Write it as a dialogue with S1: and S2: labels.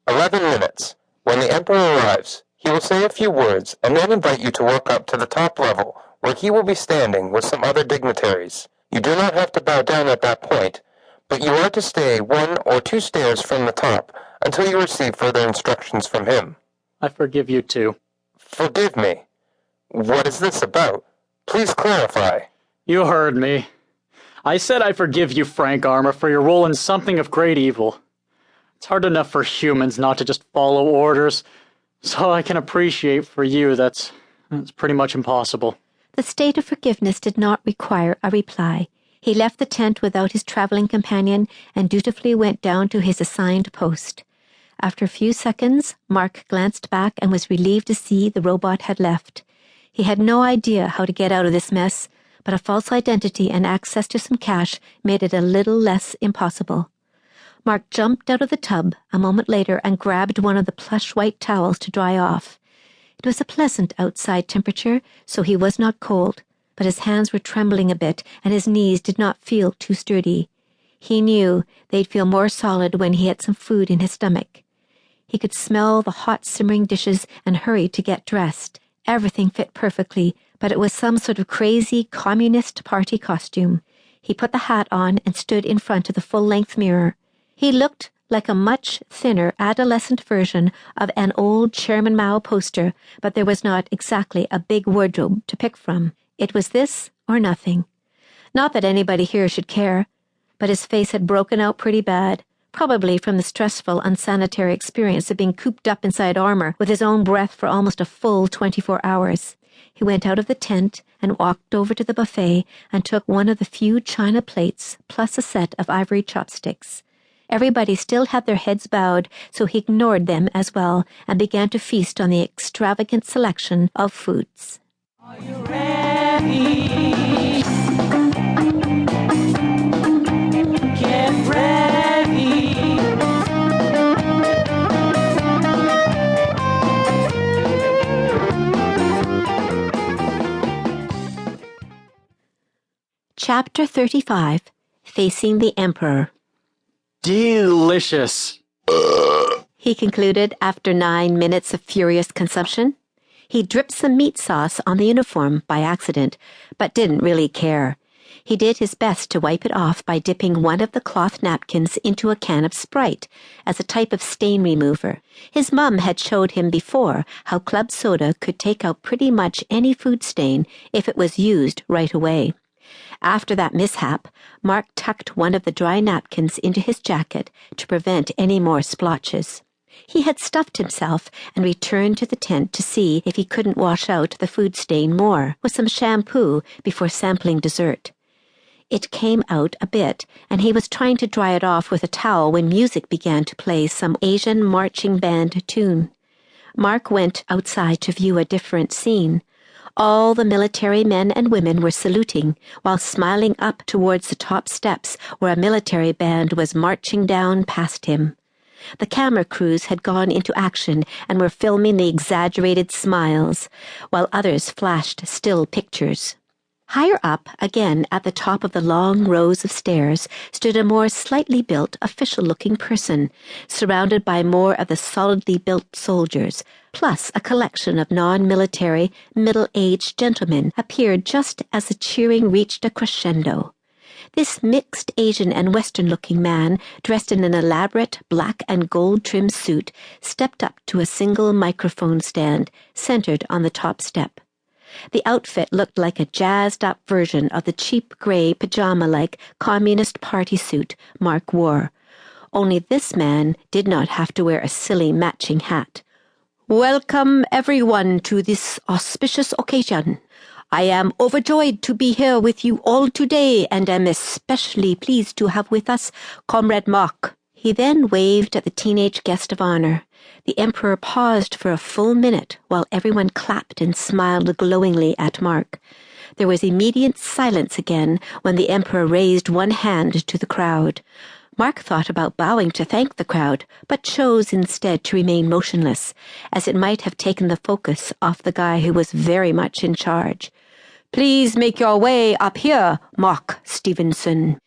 S1: 11 minutes. When the Emperor arrives, he will say a few words and then invite you to walk up to the top level, where he will be standing with some other dignitaries. You do not have to bow down at that point, but you are to stay 1 or 2 stairs from the top until you receive further instructions from him.
S2: I forgive you too.
S1: Forgive me. What is this about? Please clarify.
S2: You heard me. I said I forgive you, Frank Armour, for your role in something of great evil. It's hard enough for humans not to just follow orders, so I can appreciate for you that's pretty much impossible.
S3: The state of forgiveness did not require a reply. He left the tent without his traveling companion and dutifully went down to his assigned post. After a few seconds, Mark glanced back and was relieved to see the robot had left. He had no idea how to get out of this mess, but a false identity and access to some cash made it a little less impossible. Mark jumped out of the tub a moment later and grabbed one of the plush white towels to dry off. It was a pleasant outside temperature, so he was not cold, but his hands were trembling a bit and his knees did not feel too sturdy. He knew they'd feel more solid when he had some food in his stomach. He could smell the hot simmering dishes and hurried to get dressed. Everything fit perfectly, but it was some sort of crazy Communist Party costume. He put the hat on and stood in front of the full-length mirror. He looked like a much thinner adolescent version of an old Chairman Mao poster, but there was not exactly a big wardrobe to pick from. It was this or nothing. Not that anybody here should care, but his face had broken out pretty bad, probably from the stressful, unsanitary experience of being cooped up inside armor with his own breath for almost a full 24 hours. He went out of the tent and walked over to the buffet and took one of the few china plates plus a set of ivory chopsticks. Everybody still had their heads bowed, so he ignored them as well and began to feast on the extravagant selection of foods.
S4: Are you ready? Get ready.
S3: Chapter 35, Facing the Emperor.
S2: Delicious.
S3: He concluded after 9 minutes of furious consumption. He dripped some meat sauce on the uniform by accident, but didn't really care. He did his best to wipe it off by dipping one of the cloth napkins into a can of Sprite as a type of stain remover. His mum had showed him before how club soda could take out pretty much any food stain if it was used right away. After that mishap, Mark tucked one of the dry napkins into his jacket to prevent any more splotches. He had stuffed himself and returned to the tent to see if he couldn't wash out the food stain more with some shampoo before sampling dessert. It came out a bit, and he was trying to dry it off with a towel when music began to play some Asian marching band tune. Mark went outside to view a different scene. All the military men and women were saluting, while smiling up towards the top steps where a military band was marching down past him. The camera crews had gone into action and were filming the exaggerated smiles, while others flashed still pictures. Higher up, again at the top of the long rows of stairs, stood a more slightly built, official-looking person, surrounded by more of the solidly built soldiers, plus a collection of non-military, middle-aged gentlemen appeared just as the cheering reached a crescendo. This mixed Asian and Western-looking man, dressed in an elaborate black and gold-trimmed suit, stepped up to a single microphone stand centered on the top step. The outfit looked like a jazzed-up version of the cheap gray pajama-like Communist Party suit Mark wore. Only this man did not have to wear a silly matching hat. "Welcome, everyone, to this auspicious occasion. I am overjoyed to be here with you all today and am especially pleased to have with us Comrade Mark." He then waved at the teenage guest of honor. The Emperor paused for a full minute while everyone clapped and smiled glowingly at Mark. There was immediate silence again when the Emperor raised one hand to the crowd. Mark thought about bowing to thank the crowd, but chose instead to remain motionless, as it might have taken the focus off the guy who was very much in charge. "Please make your way up here, Mark Stevenson,"